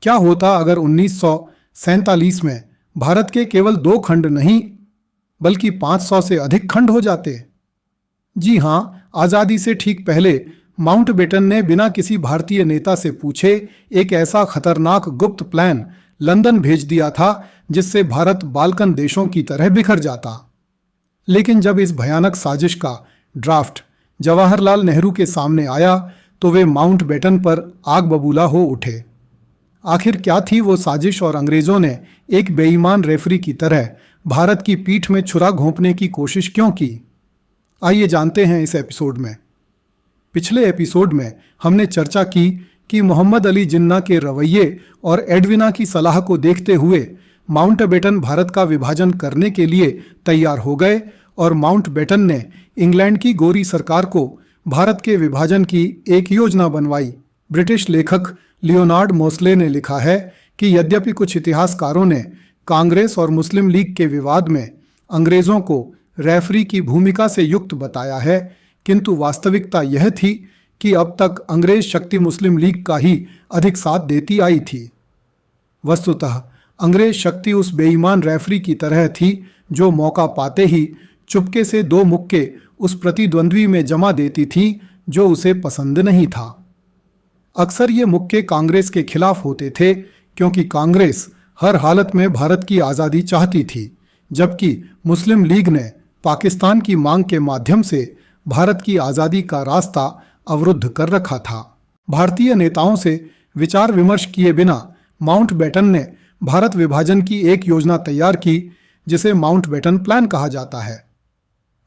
क्या होता अगर 1947 में भारत के केवल 2 खंड नहीं बल्कि 500 से अधिक खंड हो जाते? जी हां, आजादी से ठीक पहले माउंटबेटन ने बिना किसी भारतीय नेता से पूछे एक ऐसा खतरनाक गुप्त प्लान लंदन भेज दिया था जिससे भारत बाल्कन देशों की तरह बिखर जाता। लेकिन जब इस भयानक साजिश का ड्राफ्ट जवाहरलाल नेहरू के सामने आया तो वे माउंटबेटन पर आग बबूला हो उठे। आखिर क्या थी वो साजिश और अंग्रेजों ने एक बेईमान रेफरी की तरह भारत की पीठ में छुरा घोंपने की कोशिश क्यों की? आइए जानते हैं इस एपिसोड में। पिछले एपिसोड में हमने चर्चा की कि मोहम्मद अली जिन्ना के रवैये और एडविना की सलाह को देखते हुए माउंटबेटन भारत का विभाजन करने के लिए तैयार हो गए और माउंटबेटन ने इंग्लैंड की गोरी सरकार को भारत के विभाजन की एक योजना बनवाई। ब्रिटिश लेखक लियोनार्ड मोस्ले ने लिखा है कि यद्यपि कुछ इतिहासकारों ने कांग्रेस और मुस्लिम लीग के विवाद में अंग्रेजों को रेफरी की भूमिका से युक्त बताया है, किंतु वास्तविकता यह थी कि अब तक अंग्रेज शक्ति मुस्लिम लीग का ही अधिक साथ देती आई थी। वस्तुतः अंग्रेज शक्ति उस बेईमान रेफरी की तरह थी जो मौका पाते ही चुपके से 2 मुक्के उस प्रतिद्वंद्वी में जमा देती थी जो उसे पसंद नहीं था। अक्सर ये मुक्के कांग्रेस के खिलाफ होते थे क्योंकि कांग्रेस हर हालत में भारत की आज़ादी चाहती थी, जबकि मुस्लिम लीग ने पाकिस्तान की मांग के माध्यम से भारत की आज़ादी का रास्ता अवरुद्ध कर रखा था। भारतीय नेताओं से विचार विमर्श किए बिना माउंटबेटन ने भारत विभाजन की एक योजना तैयार की जिसे माउंटबेटन प्लान कहा जाता है।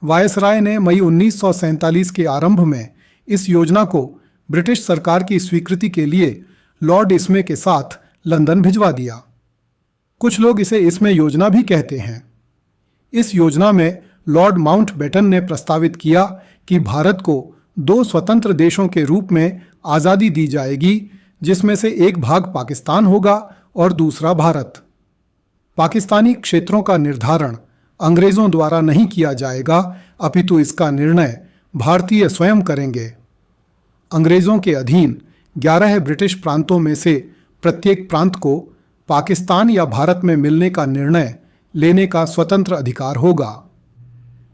वायसराय ने मई 1947 के आरंभ में इस योजना को ब्रिटिश सरकार की स्वीकृति के लिए लॉर्ड इसमे के साथ लंदन भिजवा दिया। कुछ लोग इसे इसमे योजना भी कहते हैं। इस योजना में लॉर्ड माउंटबेटन ने प्रस्तावित किया कि भारत को 2 स्वतंत्र देशों के रूप में आज़ादी दी जाएगी, जिसमें से एक भाग पाकिस्तान होगा और दूसरा भारत। पाकिस्तानी क्षेत्रों का निर्धारण अंग्रेजों द्वारा नहीं किया जाएगा, अपितु इसका निर्णय भारतीय स्वयं करेंगे। अंग्रेजों के अधीन 11 ब्रिटिश प्रांतों में से प्रत्येक प्रांत को पाकिस्तान या भारत में मिलने का निर्णय लेने का स्वतंत्र अधिकार होगा।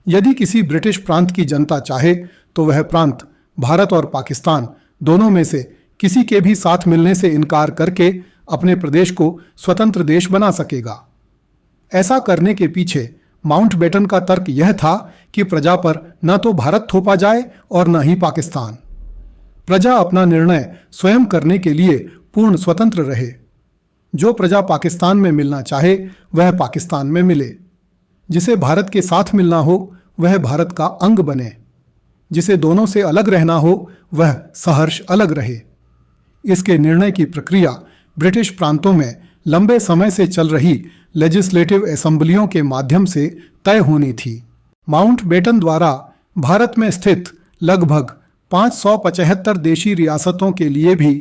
यदि किसी ब्रिटिश प्रांत की जनता चाहे तो वह प्रांत भारत और पाकिस्तान दोनों में से किसी के भी साथ मिलने से इनकार करके अपने प्रदेश को स्वतंत्र देश बना सकेगा। ऐसा करने के पीछे माउंटबेटन का तर्क यह था कि प्रजा पर न तो भारत थोपा जाए और न ही पाकिस्तान। प्रजा अपना निर्णय स्वयं करने के लिए पूर्ण स्वतंत्र रहे। जो प्रजा पाकिस्तान में मिलना चाहे वह पाकिस्तान में मिले, जिसे भारत के साथ मिलना हो वह भारत का अंग बने, जिसे दोनों से अलग रहना हो वह सहर्ष अलग रहे। इसके निर्णय की प्रक्रिया ब्रिटिश प्रांतों में लंबे समय से चल रही लेजिस्लेटिव असेंबलियों के माध्यम से तय होनी थी। माउंटबेटन द्वारा भारत में स्थित लगभग 575 देशी रियासतों के लिए भी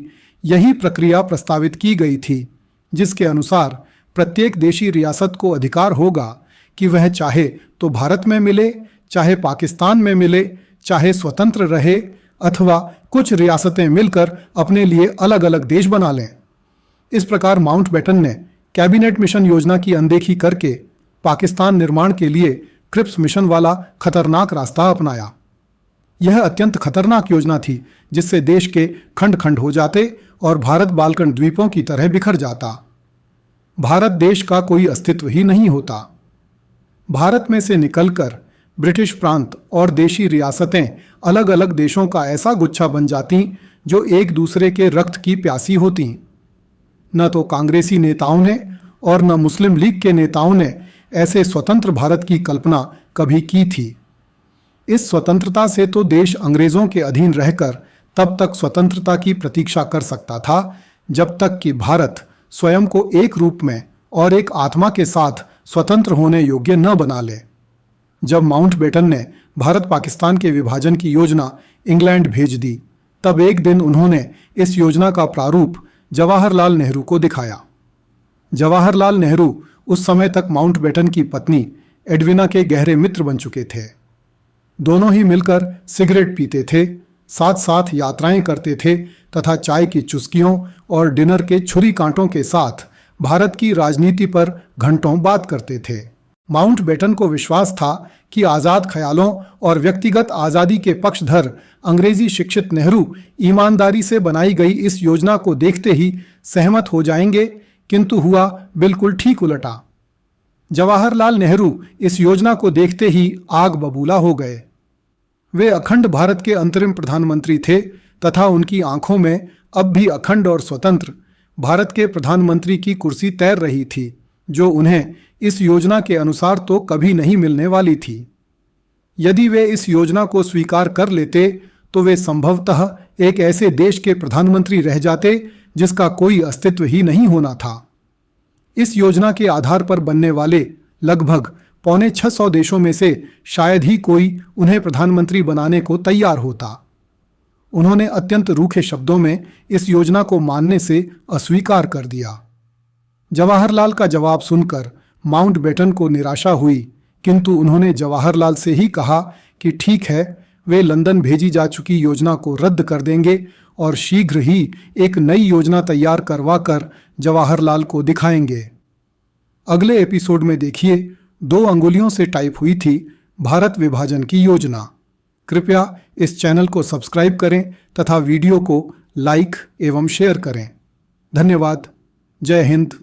यही प्रक्रिया प्रस्तावित की गई थी, जिसके अनुसार प्रत्येक देशी रियासत को अधिकार होगा कि वह चाहे तो भारत में मिले, चाहे पाकिस्तान में मिले, चाहे स्वतंत्र रहे अथवा कुछ रियासतें मिलकर अपने लिए अलग अलग देश बना लें। इस प्रकार माउंटबेटन ने कैबिनेट मिशन योजना की अनदेखी करके पाकिस्तान निर्माण के लिए क्रिप्स मिशन वाला खतरनाक रास्ता अपनाया। यह अत्यंत खतरनाक योजना थी जिससे देश के खंड खंड हो जाते और भारत बाल्कन द्वीपों की तरह बिखर जाता। भारत देश का कोई अस्तित्व ही नहीं होता। भारत में से निकलकर ब्रिटिश प्रांत और देशी रियासतें अलग अलग देशों का ऐसा गुच्छा बन जाती जो एक दूसरे के रक्त की प्यासी होती। न तो कांग्रेसी नेताओं ने और न मुस्लिम लीग के नेताओं ने ऐसे स्वतंत्र भारत की कल्पना कभी की थी। इस स्वतंत्रता से तो देश अंग्रेजों के अधीन रहकर तब तक स्वतंत्रता की प्रतीक्षा कर सकता था जब तक कि भारत स्वयं को एक रूप में और एक आत्मा के साथ स्वतंत्र होने योग्य न बना ले। जब माउंटबेटन ने भारत पाकिस्तान के विभाजन की योजना इंग्लैंड भेज दी, तब एक दिन उन्होंने इस योजना का प्रारूप जवाहरलाल नेहरू को दिखाया। जवाहरलाल नेहरू उस समय तक माउंटबेटन की पत्नी एडविना के गहरे मित्र बन चुके थे। दोनों ही मिलकर सिगरेट पीते थे, साथ साथ यात्राएं करते थे, तथा चाय की चुस्कियों और डिनर के छुरी कांटों के साथ भारत की राजनीति पर घंटों बात करते थे। माउंटबेटन को विश्वास था कि आज़ाद ख्यालों और व्यक्तिगत आज़ादी के पक्षधर अंग्रेजी शिक्षित नेहरू ईमानदारी से बनाई गई इस योजना को देखते ही सहमत हो जाएंगे, किंतु हुआ बिल्कुल ठीक उलटा। जवाहरलाल नेहरू इस योजना को देखते ही आग बबूला हो गए। वे अखंड भारत के अंतरिम प्रधानमंत्री थे तथा उनकी आंखों में अब भी अखंड और स्वतंत्र भारत के प्रधानमंत्री की कुर्सी तैर रही थी, जो उन्हें इस योजना के अनुसार तो कभी नहीं मिलने वाली थी। यदि वे इस योजना को स्वीकार कर लेते तो वे संभवतः एक ऐसे देश के प्रधानमंत्री रह जाते जिसका कोई अस्तित्व ही नहीं होना था। इस योजना के आधार पर बनने वाले लगभग 650 देशों में से शायद ही कोई उन्हें प्रधानमंत्री बनाने को तैयार होता। उन्होंने अत्यंत रूखे शब्दों में इस योजना को मानने से अस्वीकार कर दिया। जवाहरलाल का जवाब सुनकर माउंटबेटन को निराशा हुई, किंतु उन्होंने जवाहरलाल से ही कहा कि ठीक है, वे लंदन भेजी जा चुकी योजना को रद्द कर देंगे और शीघ्र ही एक नई योजना तैयार करवाकर जवाहरलाल को दिखाएंगे। अगले एपिसोड में देखिए 2 अंगुलियों से टाइप हुई थी भारत विभाजन की योजना। कृपया इस चैनल को सब्सक्राइब करें तथा वीडियो को लाइक एवं शेयर करें। धन्यवाद। जय हिंद।